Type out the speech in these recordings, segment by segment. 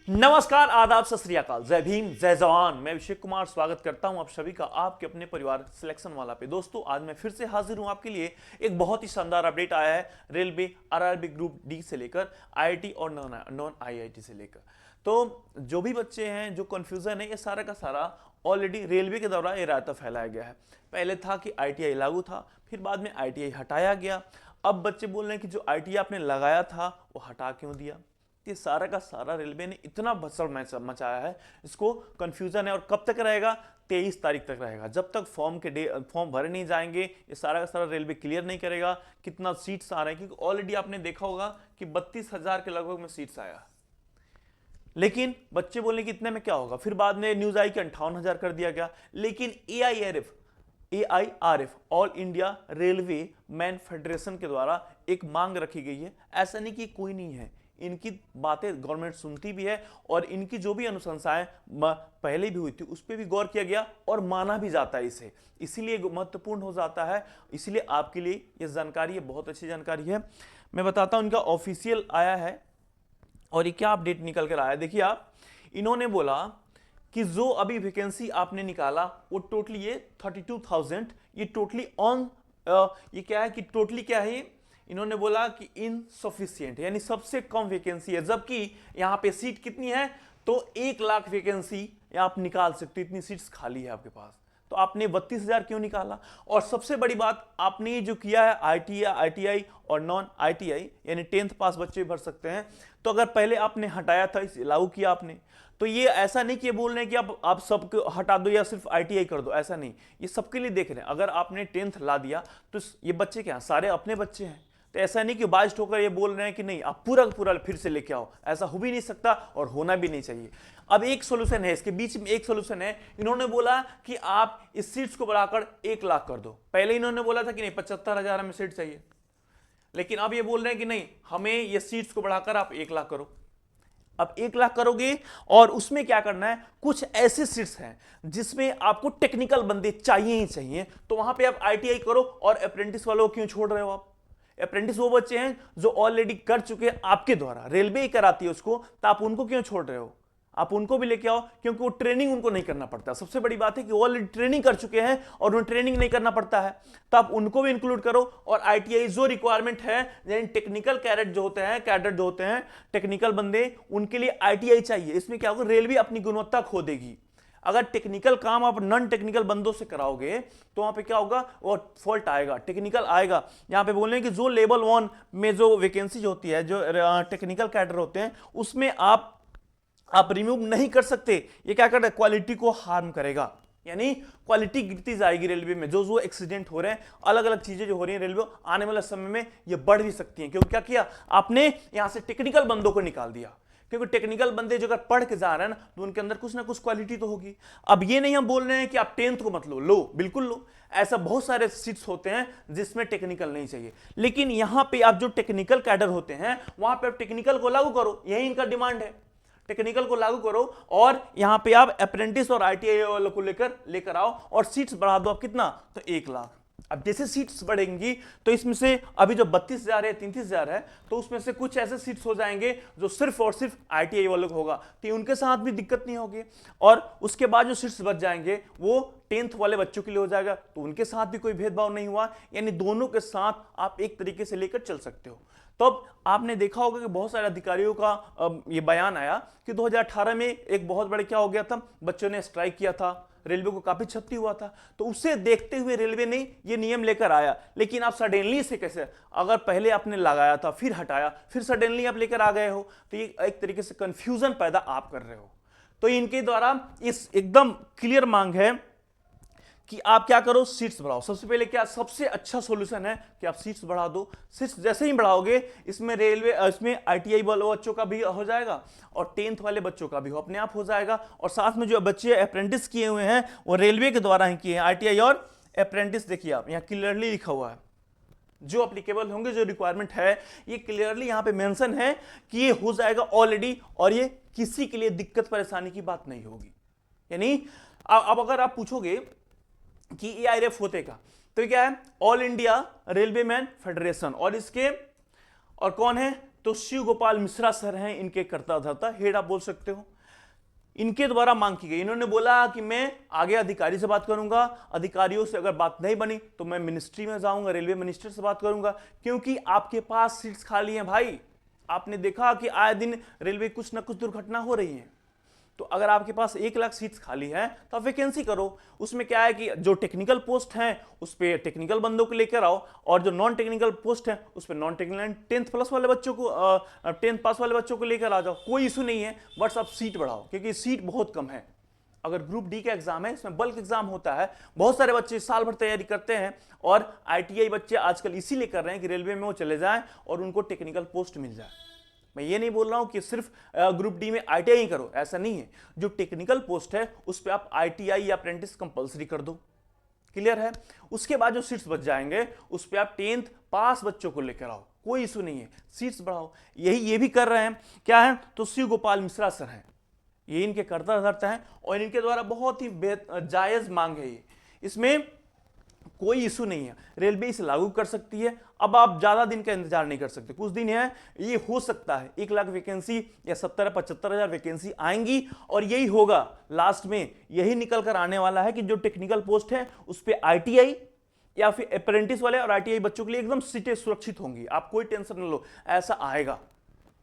नमस्कार, आदाब, सत श्री अकाल, जय भीम, जय जवान। मैं अभिषेक कुमार स्वागत करता हूं आप सभी का आपके अपने परिवार सिलेक्शन वाला पे। दोस्तों, आज मैं फिर से हाजिर हूं आपके लिए। एक बहुत ही शानदार अपडेट आया है रेलवे आरआरबी ग्रुप डी से लेकर आईआईटी और नॉन आईआईटी से लेकर। तो जो भी बच्चे हैं, जो कंफ्यूजन है, ये सारा का सारा ऑलरेडी रेलवे के द्वारा ये रायता फैलाया गया है। पहले था कि आईटीआई लागू था, फिर बाद में आईटीआई हटाया गया। अब बच्चे बोल रहे हैं कि जो आईटीआई आपने लगाया था वो हटा क्यों दिया। ये सारा का सारा रेलवे ने इतना भसड़ मचाया है, इसको कंफ्यूजन है। और कब तक रहेगा? 23 तारीख तक रहेगा। जब तक फॉर्म भरे नहीं जाएंगे, ये सारा का सारा रेलवे क्लियर नहीं करेगा कितना सीट्स आ रहे हैं। क्योंकि ऑलरेडी आपने देखा होगा कि 32,000 के लगभग में सीट्स आया, लेकिन बच्चे बोले कि इतने में क्या होगा। फिर बाद में न्यूज आई कि 58,000 कर दिया गया। लेकिन AIRF all India railway man federation के द्वारा एक मांग रखी गई है। ऐसा नहीं कि कोई नहीं है, इनकी बातें गवर्नमेंट सुनती भी है और इनकी जो भी अनुशंसाएं पहले भी हुई थी उस पर भी गौर किया गया और माना भी जाता है इसे। इसीलिए महत्वपूर्ण हो जाता है। इसलिए आपके लिए ये जानकारी है, बहुत अच्छी जानकारी है। मैं बताता हूं, इनका ऑफिशियल आया है और ये क्या अपडेट निकल कर आया। देखिए आप, इन्होंने बोला कि जो अभी वैकेंसी आपने निकाला वो टोटली ये 32,000, ये टोटली ऑन, ये क्या है कि टोटली क्या है, इन्होंने बोला कि इनसफिशिएंट, यानी सबसे कम वैकेंसी है। जबकि यहां पे सीट कितनी है, तो 1 लाख वैकेंसी आप निकाल सकते हो, इतनी सीट्स खाली है आपके पास। तो आपने 32,000 क्यों निकाला? और सबसे बड़ी बात, आपने जो किया है आईटीआई और नॉन आईटीआई, यानी 10th पास बच्चे भर सकते हैं। तो अगर पहले आपने हटाया था, इसे लागू किया आपने, तो ये ऐसा नहीं कि ये बोल रहे हैं कि आप सबको हटा दो या सिर्फ आईटीआई कर दो, ऐसा नहीं। ये सबके लिए देख रहे हैं। अगर आपने 10th ला दिया तो ये बच्चे क्या, सारे अपने बच्चे हैं। तो ऐसा नहीं कि बाइस्ड होकर ये बोल रहे हैं कि नहीं आप पूरा का पूरा फिर से लेके आओ, ऐसा हो भी नहीं सकता और होना भी नहीं चाहिए। अब एक सोल्यूशन है, इसके बीच में एक सोल्यूशन है। इन्होंने बोला कि आप इस सीट्स को बढ़ाकर 1 लाख कर दो। पहले इन्होंने बोला था कि नहीं 75,000 हमें सीट चाहिए, लेकिन अब ये बोल रहे हैं कि नहीं, हमें ये सीट्स को बढ़ाकर आप 1 लाख करो। अब 1 लाख करोगे और उसमें क्या करना है, कुछ ऐसे सीट्स हैं जिसमें आपको टेक्निकल बंदे चाहिए ही चाहिए, तो वहां पे आप आईटीआई करो। और अप्रेंटिस वालों को क्यों छोड़ रहे हो आप? अप्रेंटिस वो बच्चे हैं जो ऑलरेडी कर चुके हैं आपके द्वारा, रेलवे ही कराती है उसको, तो आप उनको क्यों छोड़ रहे हो? आप उनको भी लेके आओ, क्योंकि वो ट्रेनिंग उनको नहीं करना पड़ता। सबसे बड़ी बात है कि ऑलरेडी ट्रेनिंग कर चुके हैं और उन्हें ट्रेनिंग नहीं करना पड़ता है, तो आप उनको भी इंक्लूड करो। और आईटीआई जो रिक्वायरमेंट है, यानी टेक्निकल कैडेट जो होते हैं टेक्निकल बंदे, उनके लिए आईटीआई चाहिए। इसमें क्या होगा, रेलवे अपनी गुणवत्ता खो देगी। अगर टेक्निकल काम आप नॉन टेक्निकल बंदों से कराओगे तो वहां पे क्या होगा, वो फॉल्ट आएगा, टेक्निकल आएगा। यहां पे बोल रहे हैं कि जो लेवल 1 में जो वैकेंसी होती है, जो टेक्निकल कैडर होते हैं, उसमें आप रिमूव नहीं कर सकते। ये क्या कर रहा है, क्वालिटी को हार्म करेगा, यानी क्वालिटी गिरती जाएगी रेलवे में। जो एक्सीडेंट हो रहे हैं, अलग अलग चीजें जो हो रही हैं रेलवे, आने वाले समय में ये बढ़ भी सकती हैं। क्योंकि क्या किया आपने, यहां से टेक्निकल बंदों को निकाल दिया। क्योंकि टेक्निकल बंदे जो अगर पढ़ के जा रहे हैं ना, तो उनके अंदर कुछ ना कुछ क्वालिटी तो होगी। अब ये नहीं हम बोल रहे हैं कि आप 10th को मत लो, बिल्कुल लो। ऐसा बहुत सारे सीट्स होते हैं जिसमें टेक्निकल नहीं चाहिए, लेकिन यहां पे आप जो टेक्निकल कैडर होते हैं, वहां पे आप टेक्निकल को लागू करो, यही इनका डिमांड है। टेक्निकल को लागू करो और यहां पे आप अप्रेंटिस और आईटीआई वालों को लेकर आओ और सीट्स बढ़ा दो। आप कितना, तो 1 लाख। अब जैसे सीट्स बढ़ेंगी तो इसमें से अभी जो 32,000 है, 33,000 है, तो उसमें से कुछ ऐसे सीट्स हो जाएंगे जो सिर्फ और सिर्फ आईटीआई वालों को होगा, तो उनके साथ भी दिक्कत नहीं होगी। और उसके बाद जो सीट्स बच जाएंगे वो 10th वाले बच्चों के लिए हो जाएगा, तो उनके साथ भी कोई भेदभाव नहीं हुआ। यानी दोनों के साथ आप एक तरीके से लेकर चल सकते हो। तो अब आपने देखा होगा कि बहुत सारे अधिकारियों का ये बयान आया कि 2018 में एक बहुत बड़े क्या हो गया था, बच्चों ने स्ट्राइक किया था, रेलवे को काफी क्षति हुआ था। तो उसे देखते हुए रेलवे ने ये नियम लेकर आया। लेकिन आप सडनली से कैसे, अगर पहले आपने लगाया था, फिर हटाया, फिर सडनली आप लेकर आ गए हो, तो ये एक तरीके से कंफ्यूजन पैदा आप कर रहे हो। तो इनके द्वारा इस एकदम क्लियर मांग है कि आप क्या करो, सीट्स बढ़ाओ। सबसे पहले क्या, सबसे अच्छा सॉल्यूशन है कि आप सीट्स बढ़ा दो। सीट्स जैसे ही बढ़ाओगे, इसमें इसमें आईटीआई वाले बच्चों का भी हो जाएगा और 10th वाले बच्चों का भी अपने आप हो जाएगा। और साथ में जो बच्चे अप्रेंटिस किए हुए हैं वो रेलवे के द्वारा ही किए हैं, आईटीआई और अप्रेंटिस। देखिए आप, यहाँ क्लियरली लिखा हुआ है जो अप्लीकेबल होंगे, जो रिक्वायरमेंट है, ये क्लियरली यहां पे मेंशन है कि ये हो जाएगा ऑलरेडी, और ये किसी के लिए दिक्कत परेशानी की बात नहीं होगी। यानी अब अगर आप पूछोगे कि AIRF होते का, तो क्या है, all India railway man federation, और इसके और कौन है, तो शिव गोपाल मिश्रा सर हैं इनके कर्ता धर्ता, हेड आप बोल सकते हो। इनके द्वारा मांग की गई, इन्होंने बोला कि मैं आगे अधिकारी से बात करूंगा, अधिकारियों से अगर बात नहीं बनी तो मैं मिनिस्ट्री में जाऊंगा, रेलवे मिनिस्टर से बात करूंगा, क्योंकि आपके पास सीट्स खाली हैं भाई। आपने देखा कि आए दिन रेलवे कुछ ना कुछ दुर्घटना हो रही है। तो अगर आपके पास 1 लाख सीट्स खाली है तो आप वैकेंसी करो। उसमें क्या है कि जो टेक्निकल पोस्ट हैं उस पर टेक्निकल बंदों को लेकर आओ, और जो नॉन टेक्निकल पोस्ट हैं उस पर नॉन टेक्निकल 10th प्लस वाले बच्चों को 10th पास वाले बच्चों को लेकर आ जाओ, कोई इशू नहीं है। बस आप सीट बढ़ाओ, क्योंकि सीट बहुत कम है। अगर ग्रुप डी का एग्जाम है, इसमें बल्क एग्जाम होता है, बहुत सारे बच्चे साल भर तैयारी करते हैं, और ITI बच्चे आजकल इसीलिए कर रहे हैं कि रेलवे में वो चले जाएं और उनको टेक्निकल पोस्ट मिल जाए। मैं ये नहीं बोल रहा हूं कि सिर्फ ग्रुप डी में ITI ही करो, ऐसा नहीं है। जो टेक्निकल पोस्ट है उस पर आप ITI या अप्रेंटिस कंपलसरी कर दो, क्लियर है। उसके बाद जो सीट्स बच जाएंगे उस पर आप 10th पास बच्चों को लेकर आओ, कोई इशू नहीं है, सीट्स बढ़ाओ। ये भी कर रहे हैं। क्या है, तो शिव गोपाल मिश्रा सर हैं, ये इनके कर्ता धर्ता हैं, और इनके द्वारा बहुत ही जायज मांग है ये, इसमें कोई इशू नहीं है। रेलवे इसे लागू कर सकती है। अब आप ज्यादा दिन का इंतजार नहीं कर सकते, कुछ दिन है, ये हो सकता है 1 लाख वैकेंसी या 70-75 हजार वैकेंसी आएंगी, और यही होगा लास्ट में, यही निकल कर आने वाला है कि जो टेक्निकल पोस्ट है उस पर ITI या फिर अप्रेंटिस वाले और ITI बच्चों के लिए एकदम सीटें सुरक्षित होंगी। आप कोई टेंशन न लो, ऐसा आएगा,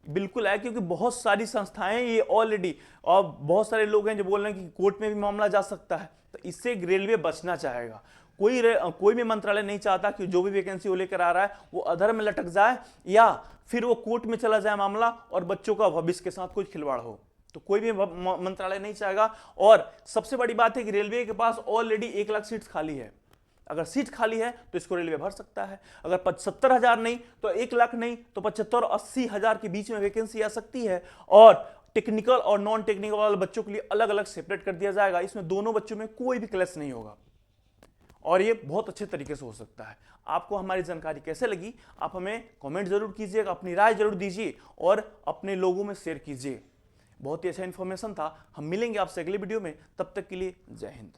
बिल्कुल है। क्योंकि बहुत सारी संस्थाएं ये ऑलरेडी, और बहुत सारे लोग हैं जो बोल रहे हैं कि कोर्ट में भी मामला जा सकता है, तो इससे रेलवे बचना चाहेगा। कोई भी मंत्रालय नहीं चाहता कि जो भी वैकेंसी वो लेकर आ रहा है वो अधर में लटक जाए, या फिर वो कोर्ट में चला जाए मामला और बच्चों का भविष्य के साथ कोई खिलवाड़ हो। तो कोई भी मंत्रालय नहीं चाहेगा। और सबसे बड़ी बात है कि रेलवे के पास ऑलरेडी 1 लाख सीट्स खाली है। अगर सीट खाली है तो इसको रेलवे भर सकता है। अगर 75 हजार नहीं तो 1 लाख नहीं तो 75 और 80 हजार के बीच में वैकेंसी आ सकती है, और टेक्निकल और नॉन टेक्निकल वाले बच्चों के लिए अलग अलग सेपरेट कर दिया जाएगा। इसमें दोनों बच्चों में कोई भी क्लैश नहीं होगा, और ये बहुत अच्छे तरीके से हो सकता है। आपको हमारी जानकारी कैसे लगी, आप हमें कमेंट जरूर कीजिएगा, अपनी राय जरूर दीजिए और अपने लोगों में शेयर कीजिए। बहुत ही अच्छा इन्फॉर्मेशन था। हम मिलेंगे आपसे अगले वीडियो में, तब तक के लिए जय हिंद।